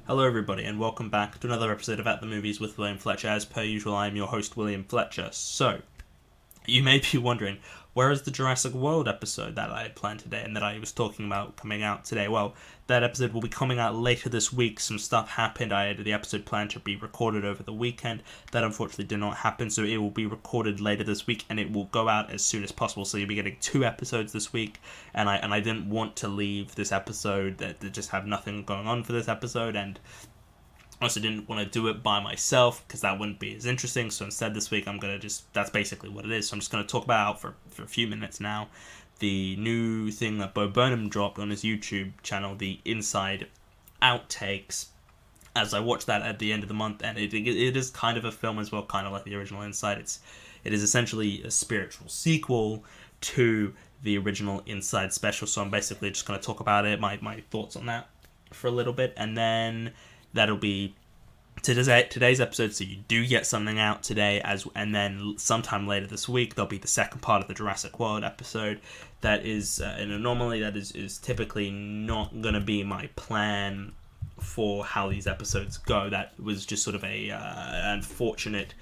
Hello, everybody, and welcome back to another episode of At the Movies with William Fletcher. As per usual, I am your host, William Fletcher. So, you may be wondering, where is the Jurassic World episode that I had planned today and that I was talking about coming out today? Well, that episode will be coming out later this week. Some stuff happened. I had the episode planned to be recorded over the weekend. That unfortunately did not happen, so it will be recorded later this week and it will go out as soon as possible. So you'll be getting 2 episodes this week, and I didn't want to leave this episode that just have nothing going on for this episode, and I also didn't want to do it by myself because that wouldn't be as interesting. So instead, this week I'm gonna that's basically what it is. So I'm just gonna talk about for a few minutes now the new thing that Bo Burnham dropped on his YouTube channel, the Inside Outtakes. As I watched that at the end of the month, and it is kind of a film as well, kind of like the original Inside. It is essentially a spiritual sequel to the original Inside special. So I'm basically just gonna talk about it, my thoughts on that for a little bit, and then that'll be today's episode. So you do get something out today, and then sometime later this week there'll be the second part of the Jurassic World episode. That is, and normally that is typically not gonna be my plan for how these episodes go. That was just sort of a unfortunate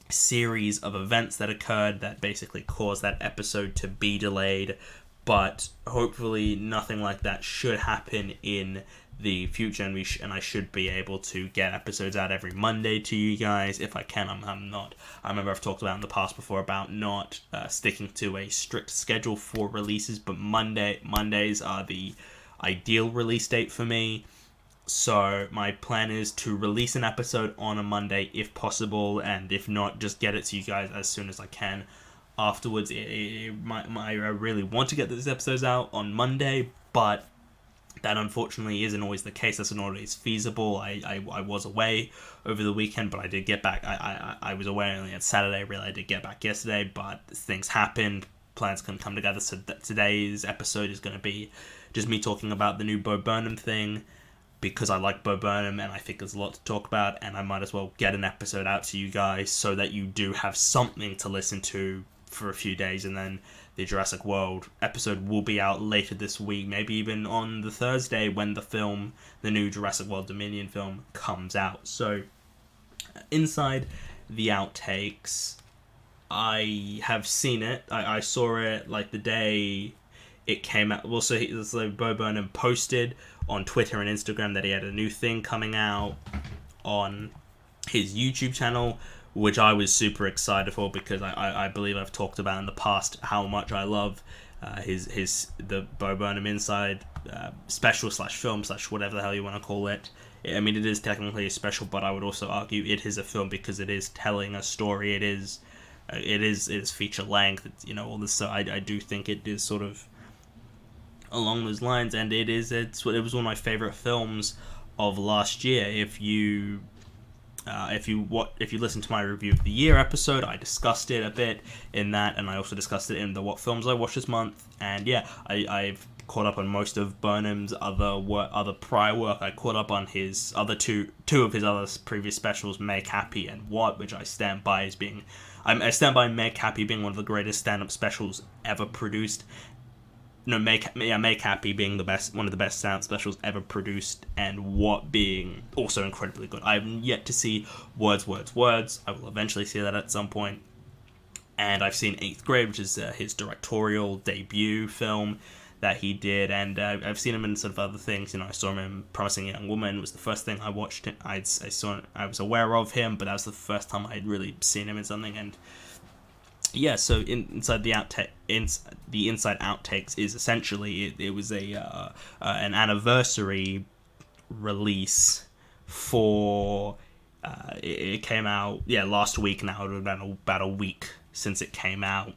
series of events that occurred that basically caused that episode to be delayed. But hopefully nothing like that should happen in the future, and I should be able to get episodes out every Monday to you guys if I can. I'm not. I remember I've talked about in the past before about not sticking to a strict schedule for releases, but Mondays are the ideal release date for me. So my plan is to release an episode on a Monday if possible, and if not, just get it to you guys as soon as I can. Afterwards, I really want to get these episodes out on Monday, but that unfortunately isn't always the case. That's not always feasible. I was away over the weekend, but I did get back. I was away only on Saturday. Really, I did get back yesterday, but things happened. Plans couldn't come together. So today's episode is going to be just me talking about the new Bo Burnham thing, because I like Bo Burnham and I think there's a lot to talk about, and I might as well get an episode out to you guys so that you do have something to listen to for a few days. And then the Jurassic World episode will be out later this week, maybe even on the Thursday when the new Jurassic World Dominion film comes out. So, Inside the Outtakes, I have seen it. I saw it like the day it came out. Well, so Bo Burnham posted on Twitter and Instagram that he had a new thing coming out on his YouTube channel, which I was super excited for, because I believe I've talked about in the past how much I love the Bo Burnham Inside special / film / whatever the hell you want to call it. I mean, it is technically a special, but I would also argue it is a film because it is telling a story. It is feature length. All this. So I do think it is sort of along those lines, and it was one of my favorite films of last year. If you listen to my review of the year episode, I discussed it a bit in that, and I also discussed it in the what films I watched this month. And yeah, I've caught up on most of Burnham's other prior work. I caught up on his other two of his other previous specials, Make Happy and What, which I stand by as being. I stand by Make Happy being one of the greatest stand-up specials ever produced. No, Make Happy being one of the best stand-up specials ever produced, and What being also incredibly good. I have yet to see Words. I will eventually see that at some point. And I've seen 8th Grade, which is his directorial debut film that he did, and I've seen him in sort of other things. I saw him in Promising Young Woman. Was the first thing I watched. I was aware of him, but that was the first time I had really seen him in something. And yeah, so Inside Outtakes is essentially it was an anniversary release for it came out last week. Now it would have been about a week since it came out,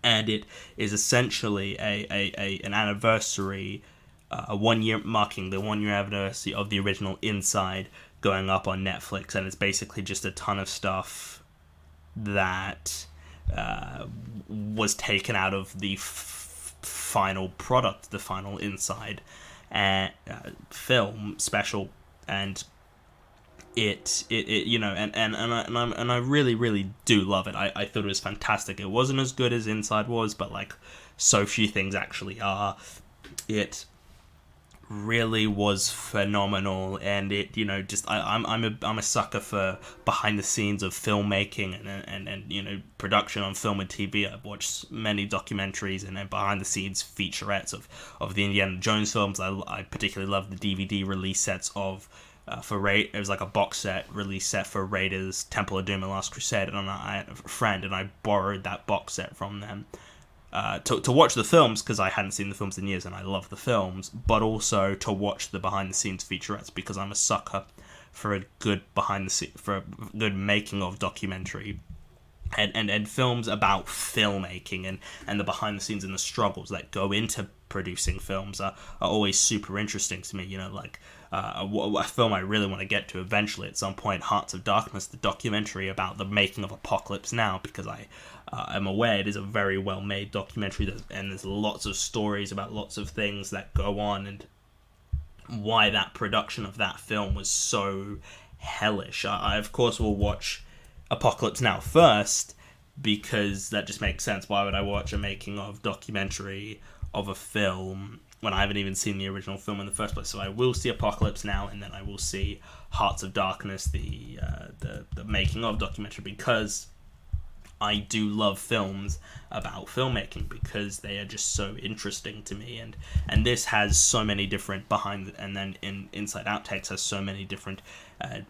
and it is essentially an anniversary, marking the 1 year anniversary of the original Inside going up on Netflix, and it's basically just a ton of stuff that was taken out of the final product, the final Inside film special, and it and I really do love it. I thought it was fantastic. It wasn't as good as Inside was, but like so few things actually are. It really was phenomenal, and it, just I'm a sucker for behind the scenes of filmmaking and production on film and TV. I've watched many documentaries and behind the scenes featurettes of the Indiana Jones films. I particularly love the DVD release sets of it was like a box set release set for Raiders, Temple of Doom and Last Crusade, and I had a friend and I borrowed that box set from them to watch the films, because I hadn't seen the films in years and I love the films, but also to watch the behind the scenes featurettes, because I'm a sucker for a good making of documentary and films about filmmaking and the behind the scenes and the struggles that go into producing films are always super interesting to me. A film I really want to get to eventually at some point, Hearts of Darkness, the documentary about the making of Apocalypse Now, because I am aware it is a very well made documentary, and there's lots of stories about lots of things that go on and why that production of that film was so hellish. I of course will watch Apocalypse Now first, because that just makes sense. Why would I watch a making of documentary of a film when I haven't even seen the original film in the first place? So I will see Apocalypse Now, and then I will see Hearts of Darkness, the making of documentary, because I do love films about filmmaking, because they are just so interesting to me, and this has so many different and then Inside Outtakes has so many different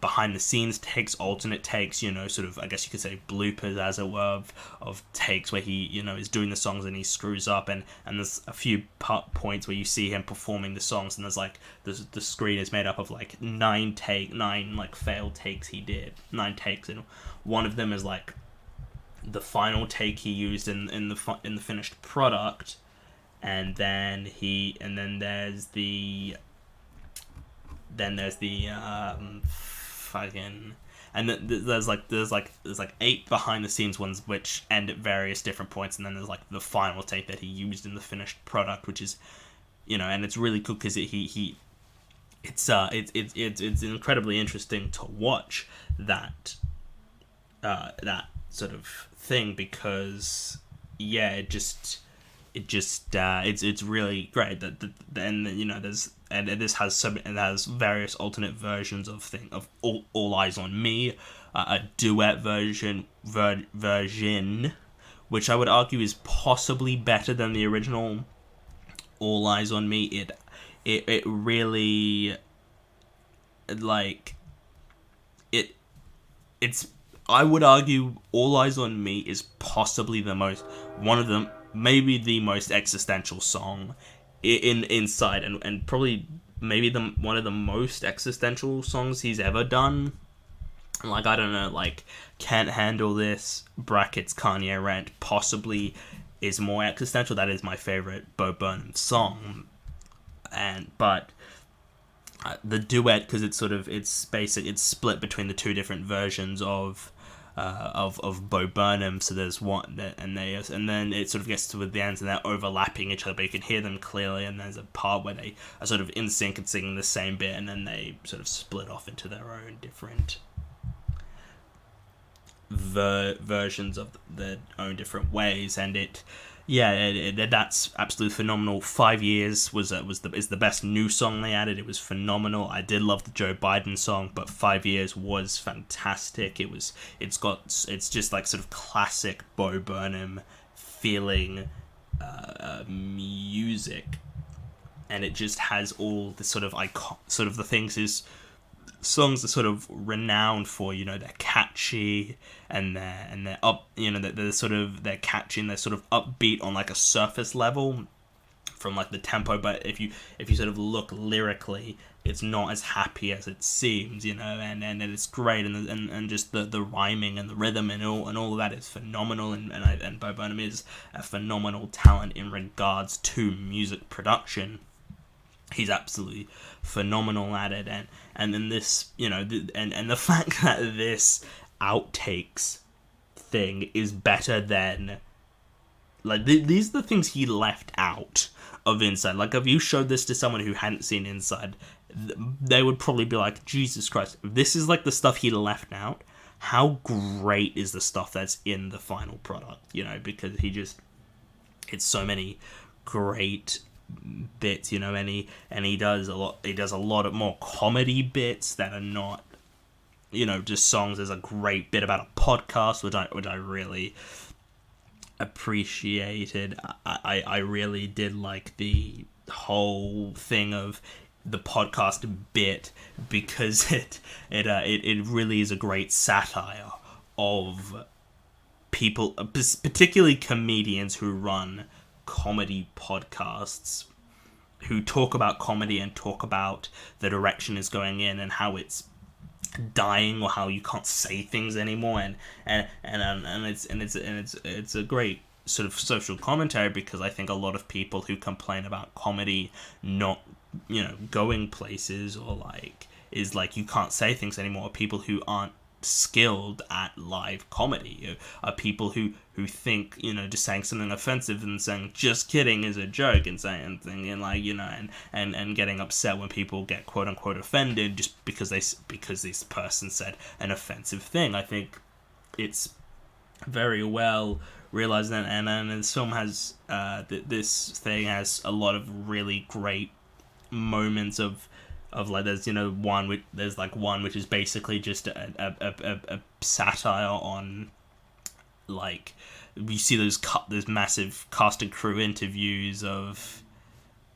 behind the scenes takes, alternate takes, sort of, I guess you could say, bloopers, as it were, of takes where he, is doing the songs and he screws up, and there's a few points where you see him performing the songs, and there's like the screen is made up of like nine failed takes he did, 9 takes, and one of them is like the final take he used in the finished product, and then there's the fucking, and there's like 8 behind the scenes ones which end at various different points, and then there's like the final take that he used in the finished product, which is, and it's really cool because it's incredibly interesting to watch that sort of thing, because it's really great that this has various alternate versions of All Eyes on Me, a duet version, which I would argue is possibly better than the original All Eyes on Me. It really, like, it's I would argue All Eyes on Me is possibly maybe the most existential song in Inside, and probably maybe one of the most existential songs he's ever done. Like, I don't know, like, Can't Handle This, brackets Kanye Rant, possibly is more existential. That is my favorite Bo Burnham song. But the duet, because it's split between the 2 different versions of Bo Burnham. So there's one, and then it sort of gets to the ends, and they're overlapping each other, but you can hear them clearly. And there's a part where they are sort of in sync and singing the same bit, and then they sort of split off into their own different versions of their own different ways. And that's absolutely phenomenal. 5 Years is the best new song they added. It was phenomenal. I did love the Joe Biden song, but 5 Years was fantastic. It's just like sort of classic Bo Burnham feeling music, and it just has all the sort of the things his songs are sort of renowned for. They're catchy, and they're up, they're catchy, and they're sort of upbeat on like a surface level from like the tempo, but if you sort of look lyrically, it's not as happy as it seems, and it's great, and just the rhyming and the rhythm and all of that is phenomenal, and Bo Burnham is a phenomenal talent in regards to music production. He's absolutely phenomenal at it, and then this, and the fact that this outtakes thing is better than, like, these are the things he left out of Inside. Like, if you showed this to someone who hadn't seen Inside, they would probably be like, Jesus Christ, if this is like the stuff he left out, how great is the stuff that's in the final product, because it's so many great bits, and he does a lot of more comedy bits that are not, just songs. There's a great bit about a podcast, which I really appreciated. I really did like the whole thing of the podcast bit, because it really is a great satire of people, particularly comedians who run comedy podcasts, who talk about comedy and talk about the direction it's going in and how it's dying, or how you can't say things anymore, and it's a great sort of social commentary, because I think a lot of people who complain about comedy not going places, or is you can't say things anymore, are people who aren't skilled at live comedy, are people who think just saying something offensive and saying just kidding is a joke, and saying thing, and getting upset when people get quote unquote offended just because this person said an offensive thing. I think it's very well realized, and this film has this thing has a lot of really great moments of there's one which is basically just a satire on, we see those massive cast and crew interviews of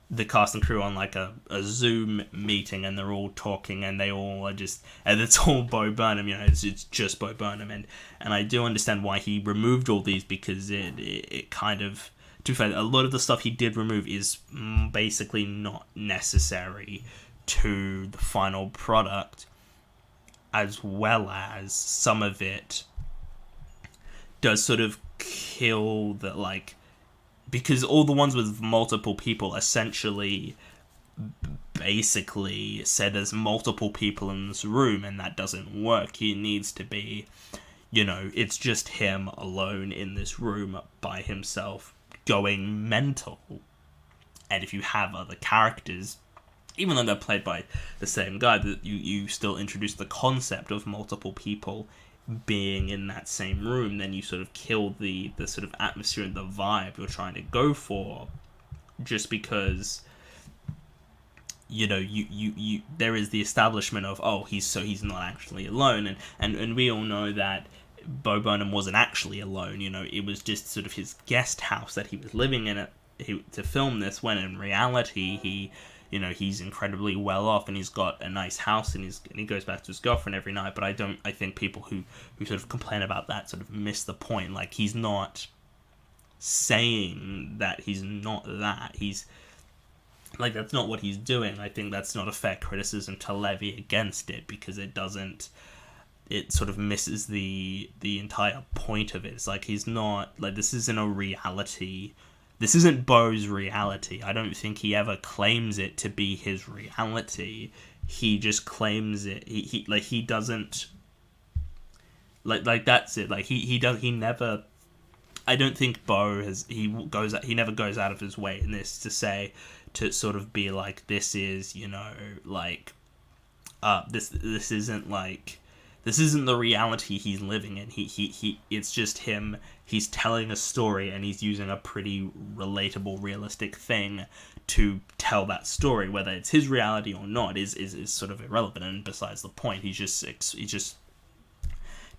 the cast and crew on a Zoom meeting, and they're all talking, and they all are just, and it's all Bo Burnham, it's just Bo Burnham, and I do understand why he removed all these, because it kind of, to be fair, a lot of the stuff he did remove is basically not necessary to the final product, as well as some of it does sort of kill the, because all the ones with multiple people essentially basically said there's multiple people in this room, and that doesn't work. He needs to be, it's just him alone in this room by himself going mental. And if you have other characters, even though they're played by the same guy, that you still introduce the concept of multiple people being in that same room, then you sort of kill the sort of atmosphere and the vibe you're trying to go for, just because you there is the establishment of, he's not actually alone, and we all know that Bo Burnham wasn't actually alone. It was just sort of his guest house that he was living in to film this, when in reality he's incredibly well off, and he's got a nice house, and he goes back to his girlfriend every night. But I think people who sort of complain about that sort of miss the point. He's not saying that he's not that. He's that's not what he's doing. I think that's not a fair criticism to levy against it, because it sort of misses the entire point of it. It's he's not, this isn't a reality. This isn't Bo's reality. I don't think he ever claims it to be his reality. He just claims it. He doesn't that's it. He never. I don't think Bo he never goes out of his way in this to sort of be this is this isn't this isn't the reality he's living in. He it's just him. He's telling a story, and he's using a pretty relatable, realistic thing to tell that story. Whether it's his reality or not is sort of irrelevant, and besides the point. He's just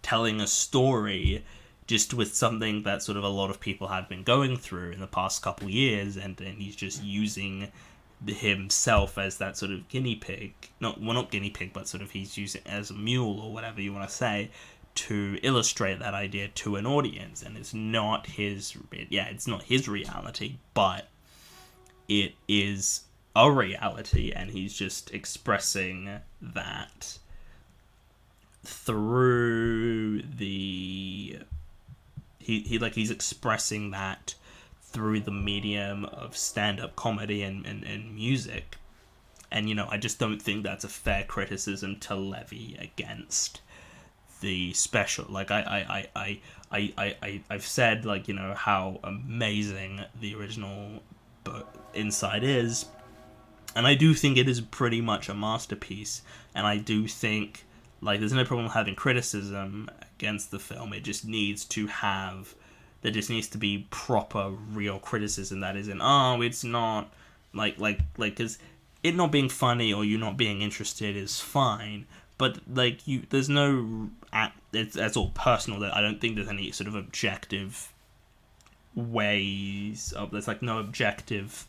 telling a story, just with something that sort of a lot of people have been going through in the past couple years, and he's just using himself as that sort of guinea pig. Not guinea pig, but sort of he's using it as a mule, or whatever you want to say, to illustrate that idea to an audience. And it's not his reality, but it is a reality, and he's just expressing that through he's expressing that through the medium of stand-up comedy and music. And I just don't think that's a fair criticism to levy against the special. I've said how amazing the original Inside is, and I do think it is pretty much a masterpiece. And I do think there's no problem having criticism against the film. It just needs to have, there just needs to be proper, real criticism that isn't, it's not because it not being funny or you not being interested is fine, but like there's no that's all personal. That I don't think there's any sort of objective ways of there's like no objective.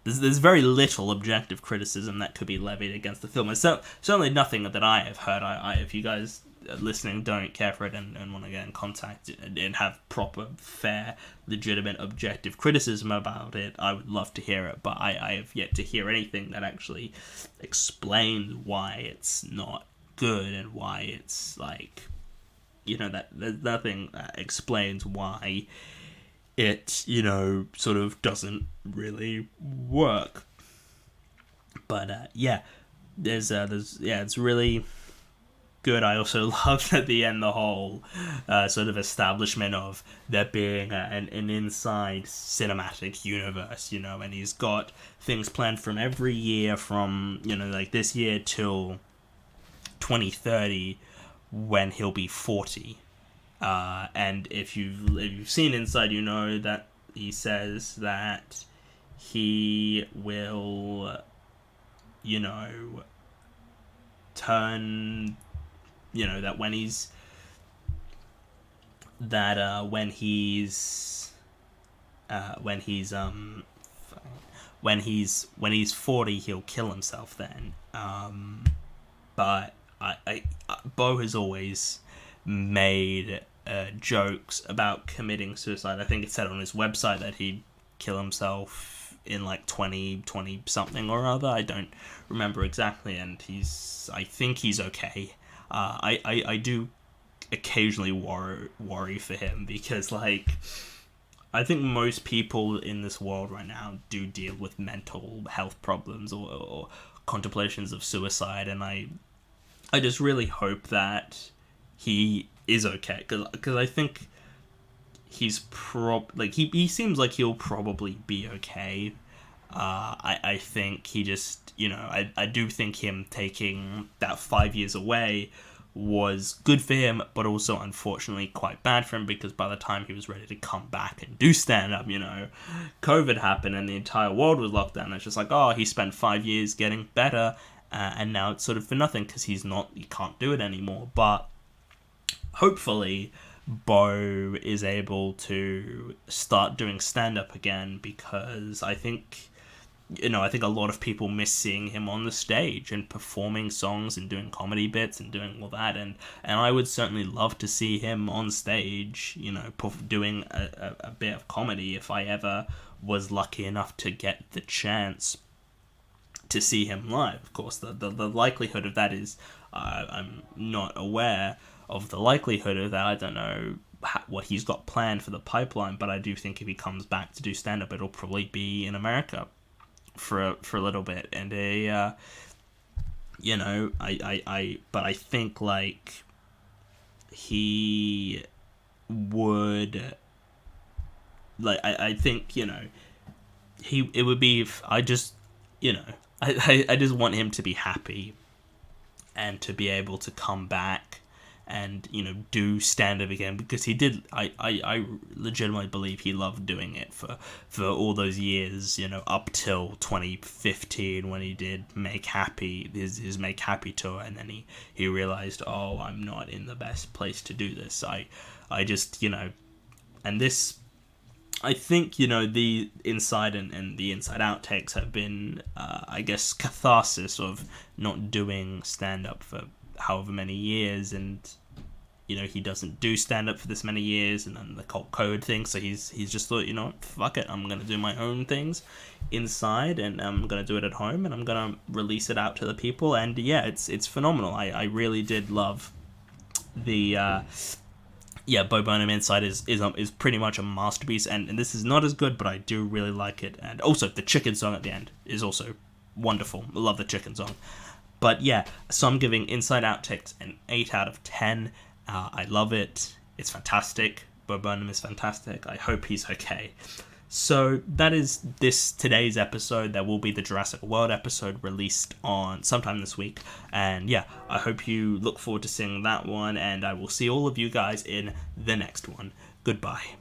There's very little objective criticism that could be levied against the film. It's certainly nothing that I have heard. If you guys listening don't care for it and want to get in contact and have proper, fair, legitimate, objective criticism about it, I would love to hear it. But I have yet to hear anything that actually explains why it's not good and why it's like, that there's nothing that explains why it, sort of doesn't really work. But it's really good. I also loved at the end the whole sort of establishment of there being an inside cinematic universe, and he's got things planned from every year from, like this year till 2030 when he'll be 40. And if you've seen Inside, you know that he says that he will, turn, that when he's 40, he'll kill himself then. But Bo has always made jokes about committing suicide. I think it said on his website that he'd kill himself in like 2020 something or other. I don't remember exactly, and I think he's okay. I do occasionally worry for him because like I think most people in this world right now do deal with mental health problems or contemplations of suicide, and I just really hope that he is okay, because I think he's he seems like he'll probably be okay. I think he just, I do think him taking that 5 years away was good for him, but also unfortunately quite bad for him, because by the time he was ready to come back and do stand-up, COVID happened and the entire world was locked down. It's just like, oh, he spent 5 years getting better, and now it's sort of for nothing because he can't do it anymore. But hopefully Bo is able to start doing stand-up again, because I think a lot of people miss seeing him on the stage and performing songs and doing comedy bits and doing all that, and I would certainly love to see him on stage, doing a bit of comedy if I ever was lucky enough to get the chance to see him live. Of course, the likelihood of that is I'm not aware of the likelihood of that. I don't know what he's got planned for the pipeline, but I do think if he comes back to do stand-up, it'll probably be in America for a little bit. And but I think like he would, like, I think, it would be, I just want him to be happy and to be able to come back and, do stand-up again, because he did, I legitimately believe he loved doing it for all those years, up till 2015 when he did Make Happy, his Make Happy tour, and then he realized, oh, I'm not in the best place to do this. I just, and this, I think, the Inside and the Inside Outtakes have been, I guess, catharsis of not doing stand-up for however many years, and he doesn't do stand-up for this many years, and then the COVID thing, so he's just thought, fuck it, I'm gonna do my own things inside, and I'm gonna do it at home, and I'm gonna release it out to the people. And yeah, it's phenomenal. I really did love the Bo Burnham Inside is pretty much a masterpiece, and this is not as good, but I do really like it. And also the chicken song at the end is also wonderful. I love the chicken song. But yeah, so I'm giving Inside Outtakes an 8 out of 10. I love it. It's fantastic. Bo Burnham is fantastic. I hope he's okay. So that is today's episode. There will be the Jurassic World episode released on sometime this week. And yeah, I hope you look forward to seeing that one. And I will see all of you guys in the next one. Goodbye.